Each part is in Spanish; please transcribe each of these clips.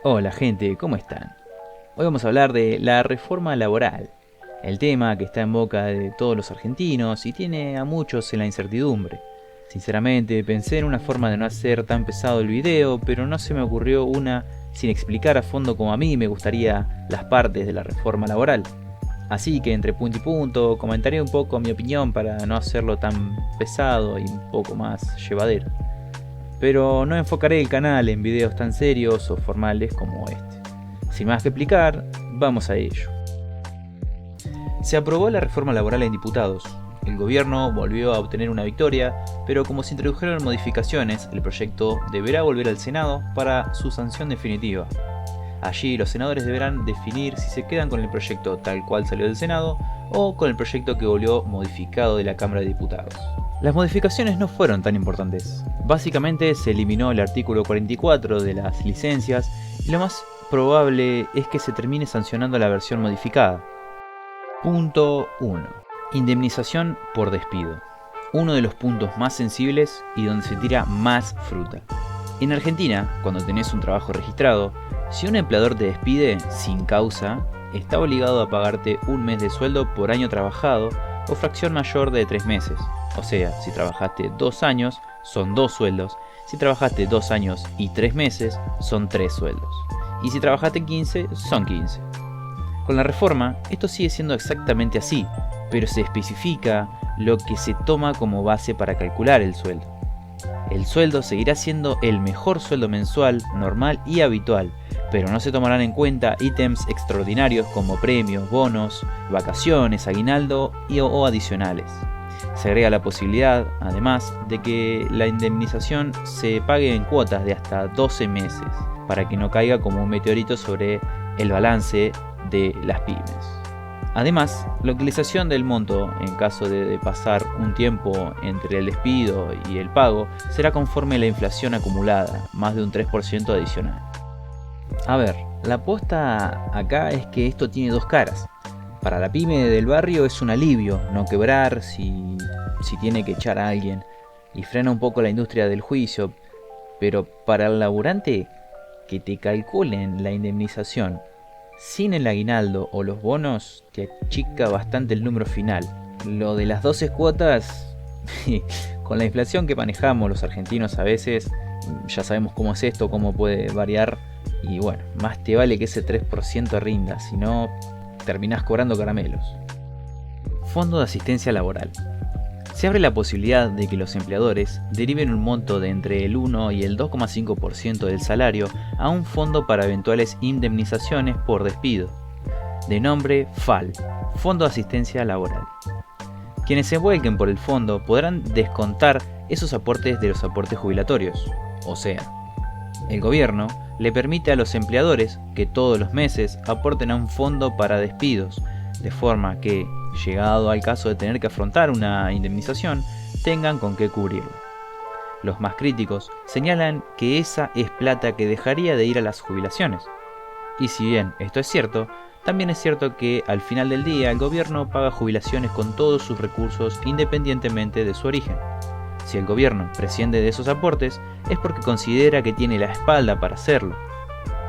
Hola gente, ¿cómo están? Hoy vamos a hablar de la reforma laboral, el tema que está en boca de todos los argentinos y tiene a muchos en la incertidumbre. Sinceramente pensé en una forma de no hacer tan pesado el video, pero no se me ocurrió una sin explicar a fondo como a mí me gustaría las partes de la reforma laboral. Así que entre punto y punto comentaré un poco mi opinión para no hacerlo tan pesado y un poco más llevadero. Pero no enfocaré el canal en videos tan serios o formales como este. Sin más que explicar, vamos a ello. Se aprobó la reforma laboral en diputados. El gobierno volvió a obtener una victoria, pero como se introdujeron modificaciones, el proyecto deberá volver al Senado para su sanción definitiva. Allí los senadores deberán definir si se quedan con el proyecto tal cual salió del Senado o con el proyecto que volvió modificado de la Cámara de Diputados. Las modificaciones no fueron tan importantes. Básicamente se eliminó el artículo 44 de las licencias y lo más probable es que se termine sancionando la versión modificada. Punto 1. Indemnización por despido. Uno de los puntos más sensibles y donde se tira más fruta. En Argentina, cuando tenés un trabajo registrado, si un empleador te despide sin causa, está obligado a pagarte un mes de sueldo por año trabajado o fracción mayor de 3 meses. O sea, si trabajaste 2 años, son 2 sueldos. Si trabajaste 2 años y 3 meses, son 3 sueldos. Y si trabajaste 15, son 15. Con la reforma, esto sigue siendo exactamente así, pero se especifica lo que se toma como base para calcular el sueldo. El sueldo seguirá siendo el mejor sueldo mensual, normal y habitual, pero no se tomarán en cuenta ítems extraordinarios como premios, bonos, vacaciones, aguinaldo o adicionales. Se agrega la posibilidad, además, de que la indemnización se pague en cuotas de hasta 12 meses, para que no caiga como un meteorito sobre el balance de las pymes. Además, la utilización del monto en caso de pasar un tiempo entre el despido y el pago será conforme a la inflación acumulada, más de un 3% adicional. A ver, la aposta acá es que esto tiene dos caras. Para la pyme del barrio es un alivio no quebrar si tiene que echar a alguien y frena un poco la industria del juicio, pero para el laburante que te calculen la indemnización sin el aguinaldo o los bonos te achica bastante el número final. Lo de las 12 cuotas, con la inflación que manejamos los argentinos a veces, ya sabemos cómo es esto, cómo puede variar. Y bueno, más te vale que ese 3% rinda, si no terminás cobrando caramelos. Fondo de asistencia laboral. Se abre la posibilidad de que los empleadores deriven un monto de entre el 1 y el 2,5% del salario a un fondo para eventuales indemnizaciones por despido, de nombre FAL, Fondo de Asistencia Laboral. Quienes se vuelquen por el fondo podrán descontar esos aportes de los aportes jubilatorios, o sea, el gobierno le permite a los empleadores que todos los meses aporten a un fondo para despidos, de forma que, llegado al caso de tener que afrontar una indemnización, tengan con qué cubrirlo. Los más críticos señalan que esa es plata que dejaría de ir a las jubilaciones. Y si bien esto es cierto, también es cierto que al final del día el gobierno paga jubilaciones con todos sus recursos independientemente de su origen. Si el gobierno prescinde de esos aportes es porque considera que tiene la espalda para hacerlo.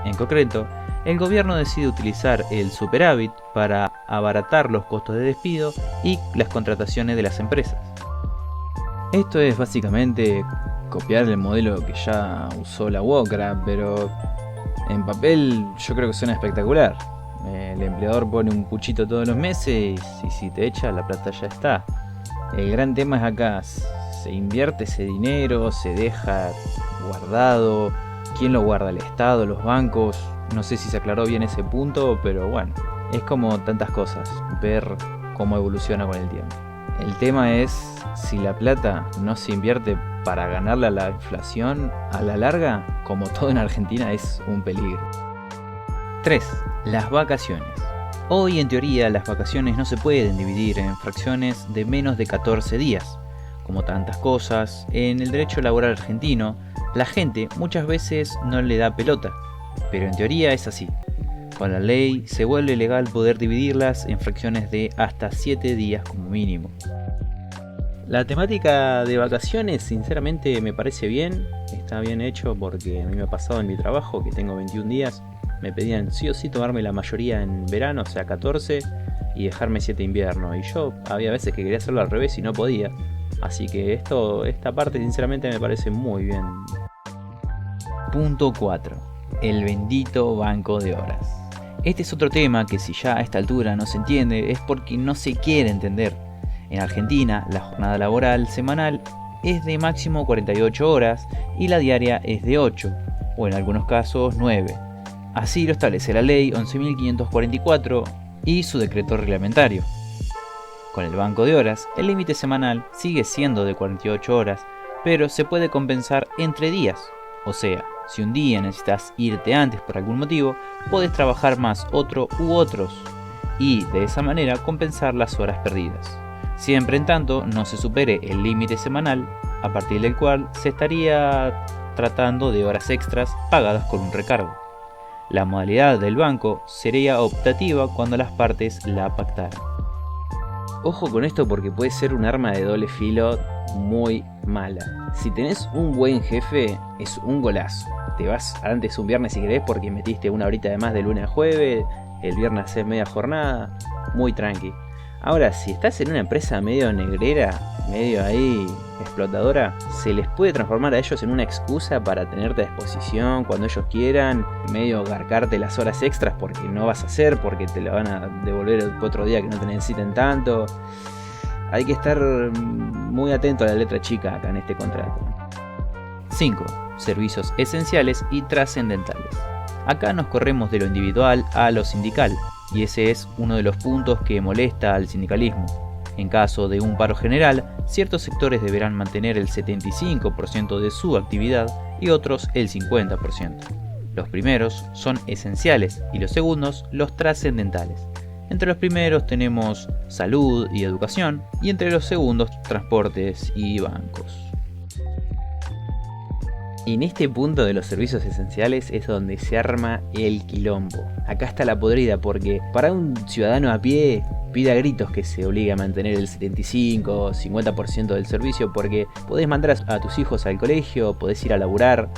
En concreto, el gobierno decide utilizar el superávit para abaratar los costos de despido y las contrataciones de las empresas. Esto es básicamente copiar el modelo que ya usó la UOCRA, pero en papel yo creo que suena espectacular. El empleador pone un puchito todos los meses y si te echa la plata ya está. El gran tema es acá, se invierte ese dinero, se deja guardado, ¿quién lo guarda? ¿El Estado? ¿Los bancos? No sé si se aclaró bien ese punto, pero bueno, es como tantas cosas, ver cómo evoluciona con el tiempo. El tema es, si la plata no se invierte para ganarle a la inflación, a la larga, como todo en Argentina, es un peligro. 3. Las vacaciones. Hoy en teoría las vacaciones no se pueden dividir en fracciones de menos de 14 días. Como tantas cosas, en el derecho laboral argentino, la gente muchas veces no le da pelota, pero en teoría es así. Con la ley se vuelve legal poder dividirlas en fracciones de hasta 7 días como mínimo. La temática de vacaciones sinceramente me parece bien, está bien hecho porque a mí me ha pasado en mi trabajo que tengo 21 días. Me pedían sí o sí tomarme la mayoría en verano, o sea 14, y dejarme 7 invierno. Y yo había veces que quería hacerlo al revés y no podía. Así que esta parte sinceramente me parece muy bien. Punto 4. El bendito banco de horas. Este es otro tema que si ya a esta altura no se entiende es porque no se quiere entender. En Argentina la jornada laboral semanal es de máximo 48 horas y la diaria es de 8, o en algunos casos 9. Así lo establece la ley 11.544 y su decreto reglamentario. Con el banco de horas, el límite semanal sigue siendo de 48 horas, pero se puede compensar entre días. O sea, si un día necesitas irte antes por algún motivo, podés trabajar más otro u otros, y de esa manera compensar las horas perdidas. Siempre en tanto no se supere el límite semanal, a partir del cual se estaría tratando de horas extras pagadas con un recargo. La modalidad del banco sería optativa cuando las partes la pactaran. Ojo con esto porque puede ser un arma de doble filo muy mala. Si tenés un buen jefe, es un golazo. Te vas antes un viernes si querés porque metiste una horita de más de lunes a jueves, el viernes haces media jornada, muy tranqui. Ahora, si estás en una empresa medio negrera, medio ahí explotadora, se les puede transformar a ellos en una excusa para tenerte a disposición cuando ellos quieran, medio garcarte las horas extras porque no vas a hacer, porque te la van a devolver el otro día que no te necesiten tanto. Hay que estar muy atento a la letra chica acá en este contrato. 5. Servicios esenciales y trascendentales. Acá nos corremos de lo individual a lo sindical, y ese es uno de los puntos que molesta al sindicalismo. En caso de un paro general, ciertos sectores deberán mantener el 75% de su actividad y otros el 50%. Los primeros son esenciales y los segundos los trascendentales. Entre los primeros tenemos salud y educación y entre los segundos transportes y bancos. Y en este punto de los servicios esenciales es donde se arma el quilombo. Acá está la podrida porque para un ciudadano a pie pide a gritos que se obligue a mantener el 75 50% del servicio porque podés mandar a tus hijos al colegio, podés ir a laburar,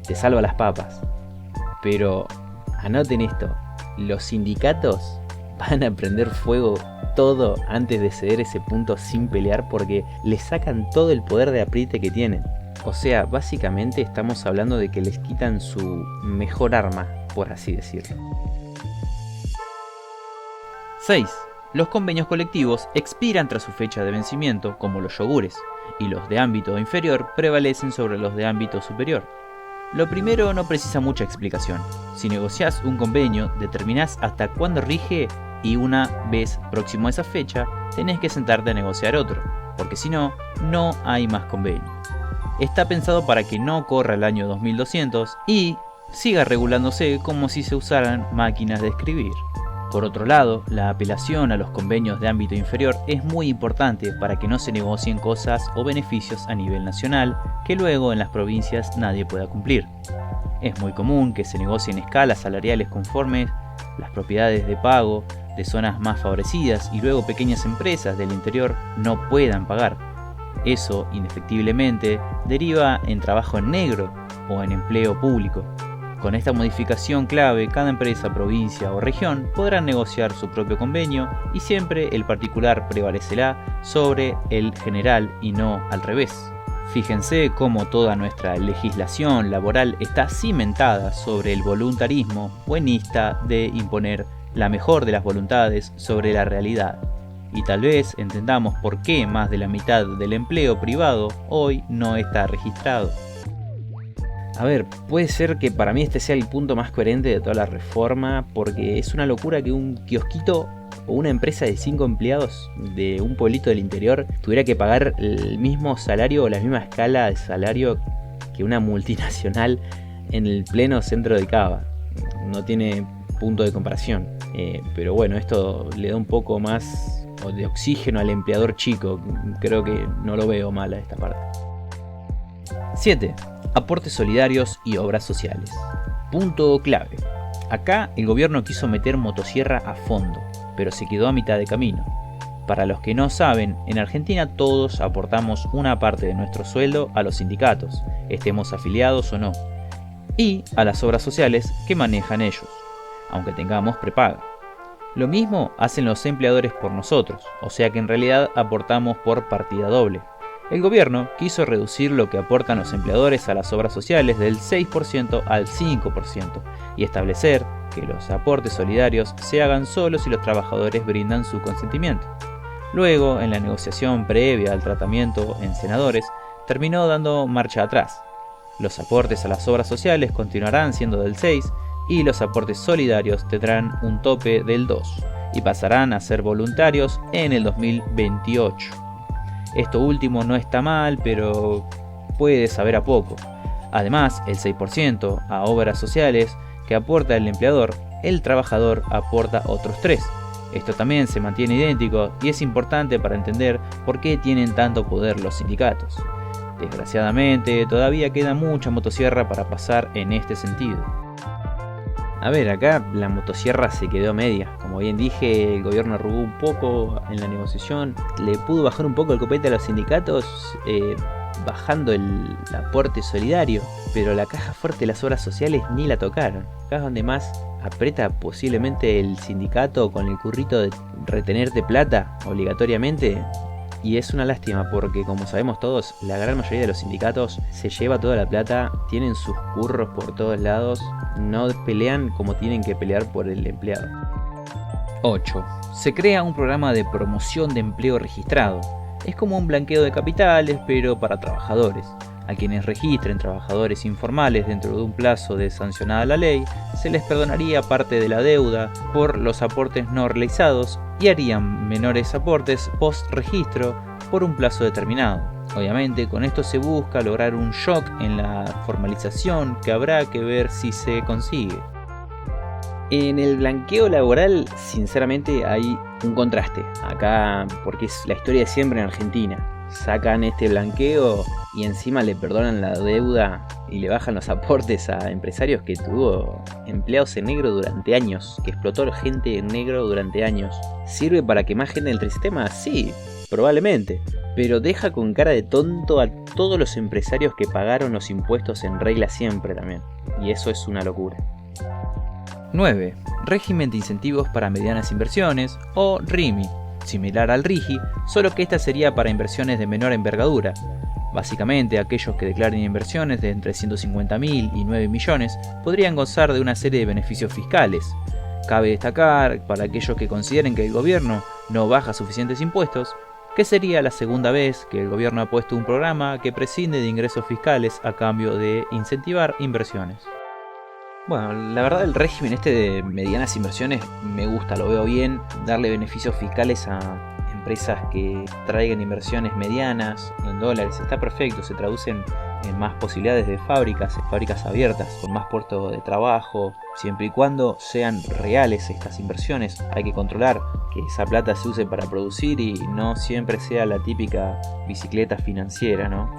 te salva las papas. Pero anoten esto, los sindicatos van a prender fuego todo antes de ceder ese punto sin pelear porque le sacan todo el poder de apriete que tienen. O sea, básicamente estamos hablando de que les quitan su mejor arma, por así decirlo. 6. Los convenios colectivos expiran tras su fecha de vencimiento, como los yogures, y los de ámbito inferior prevalecen sobre los de ámbito superior. Lo primero no precisa mucha explicación. Si negociás un convenio, determinás hasta cuándo rige y una vez próximo a esa fecha, tenés que sentarte a negociar otro, porque si no, no hay más convenio. Está pensado para que no corra el año 2200 y siga regulándose como si se usaran máquinas de escribir. Por otro lado, la apelación a los convenios de ámbito inferior es muy importante para que no se negocien cosas o beneficios a nivel nacional que luego en las provincias nadie pueda cumplir. Es muy común que se negocien escalas salariales conformes las propiedades de pago de zonas más favorecidas y luego pequeñas empresas del interior no puedan pagar. Eso, indefectiblemente, deriva en trabajo en negro o en empleo público. Con esta modificación clave, cada empresa, provincia o región podrá negociar su propio convenio y siempre el particular prevalecerá sobre el general y no al revés. Fíjense cómo toda nuestra legislación laboral está cimentada sobre el voluntarismo buenista de imponer la mejor de las voluntades sobre la realidad. Y tal vez entendamos por qué más de la mitad del empleo privado hoy no está registrado. A ver, puede ser que para mí este sea el punto más coherente de toda la reforma, porque es una locura que un kiosquito o una empresa de 5 empleados de un pueblito del interior tuviera que pagar el mismo salario o la misma escala de salario que una multinacional en el pleno centro de Cava. No tiene punto de comparación. Pero bueno, esto le da un poco más de oxígeno al empleador chico. Creo que no lo veo mal a esta parte. 7. Aportes solidarios y obras sociales. Punto clave. Acá el gobierno quiso meter motosierra a fondo, pero se quedó a mitad de camino. Para los que no saben, en Argentina todos aportamos una parte de nuestro sueldo a los sindicatos, estemos afiliados o no, y a las obras sociales que manejan ellos, aunque tengamos prepaga. Lo mismo hacen los empleadores por nosotros, o sea que en realidad aportamos por partida doble. El gobierno quiso reducir lo que aportan los empleadores a las obras sociales del 6% al 5% y establecer que los aportes solidarios se hagan solo si los trabajadores brindan su consentimiento. Luego, en la negociación previa al tratamiento en senadores, terminó dando marcha atrás. Los aportes a las obras sociales continuarán siendo del 6% y los aportes solidarios tendrán un tope del 2% y pasarán a ser voluntarios en el 2028. Esto último no está mal, pero puede saber a poco. Además, el 6% a obras sociales que aporta el empleador, el trabajador aporta otros 3%. Esto también se mantiene idéntico y es importante para entender por qué tienen tanto poder los sindicatos. Desgraciadamente, todavía queda mucha motosierra para pasar en este sentido. A ver, acá la motosierra se quedó media. Como bien dije, el gobierno arrugó un poco en la negociación. Le pudo bajar un poco el copete a los sindicatos, bajando el aporte solidario. Pero la caja fuerte de las obras sociales ni la tocaron. Acá es donde más aprieta posiblemente el sindicato con el currito de retenerte plata obligatoriamente. Y es una lástima porque, como sabemos todos, la gran mayoría de los sindicatos se lleva toda la plata, tienen sus curros por todos lados, no pelean como tienen que pelear por el empleado. 8. Se crea un programa de promoción de empleo registrado. Es como un blanqueo de capitales, pero para trabajadores. A quienes registren trabajadores informales dentro de un plazo de sancionada la ley, se les perdonaría parte de la deuda por los aportes no realizados y harían menores aportes post-registro por un plazo determinado. Obviamente, con esto se busca lograr un shock en la formalización que habrá que ver si se consigue. En el blanqueo laboral, sinceramente, hay un contraste acá, porque es la historia de siempre en Argentina. Sacan este blanqueo y encima le perdonan la deuda y le bajan los aportes a empresarios que tuvo empleados en negro durante años, que explotó gente en negro durante años. ¿Sirve para que más gente entre el sistema? Sí, probablemente, pero deja con cara de tonto a todos los empresarios que pagaron los impuestos en regla siempre también, y eso es una locura. 9. Régimen de incentivos para medianas inversiones, o RIMI, similar al RIGI, solo que esta sería para inversiones de menor envergadura. Básicamente, aquellos que declaren inversiones de entre 150.000 y 9 millones podrían gozar de una serie de beneficios fiscales. Cabe destacar, para aquellos que consideren que el gobierno no baja suficientes impuestos, que sería la segunda vez que el gobierno ha puesto un programa que prescinde de ingresos fiscales a cambio de incentivar inversiones. Bueno, la verdad el régimen este de medianas inversiones me gusta, lo veo bien, darle beneficios fiscales a empresas que traigan inversiones medianas en dólares, está perfecto, se traducen en más posibilidades de fábricas abiertas, con más puestos de trabajo, siempre y cuando sean reales estas inversiones. Hay que controlar que esa plata se use para producir y no siempre sea la típica bicicleta financiera, ¿no?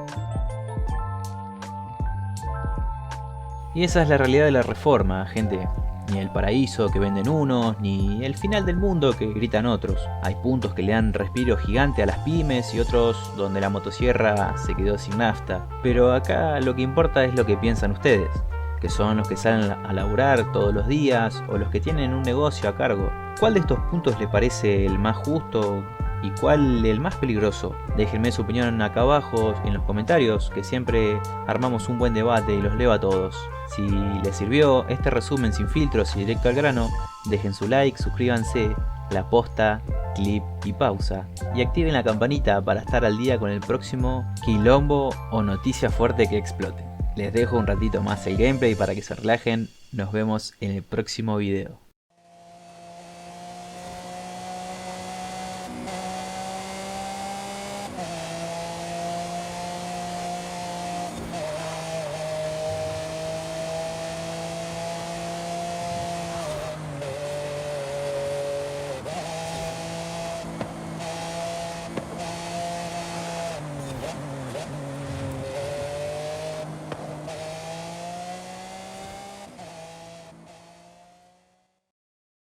Y esa es la realidad de la reforma, gente. Ni el paraíso que venden unos, ni el final del mundo que gritan otros. Hay puntos que le dan respiro gigante a las pymes y otros donde la motosierra se quedó sin nafta. Pero acá lo que importa es lo que piensan ustedes, que son los que salen a laburar todos los días o los que tienen un negocio a cargo. ¿Cuál de estos puntos les parece el más justo y cuál el más peligroso? Déjenme su opinión acá abajo en los comentarios, que siempre armamos un buen debate y los leo a todos. Si les sirvió este resumen sin filtros y directo al grano, dejen su like, suscríbanse, la posta, clip y pausa. Y activen la campanita para estar al día con el próximo quilombo o noticia fuerte que explote. Les dejo un ratito más el gameplay para que se relajen. Nos vemos en el próximo video.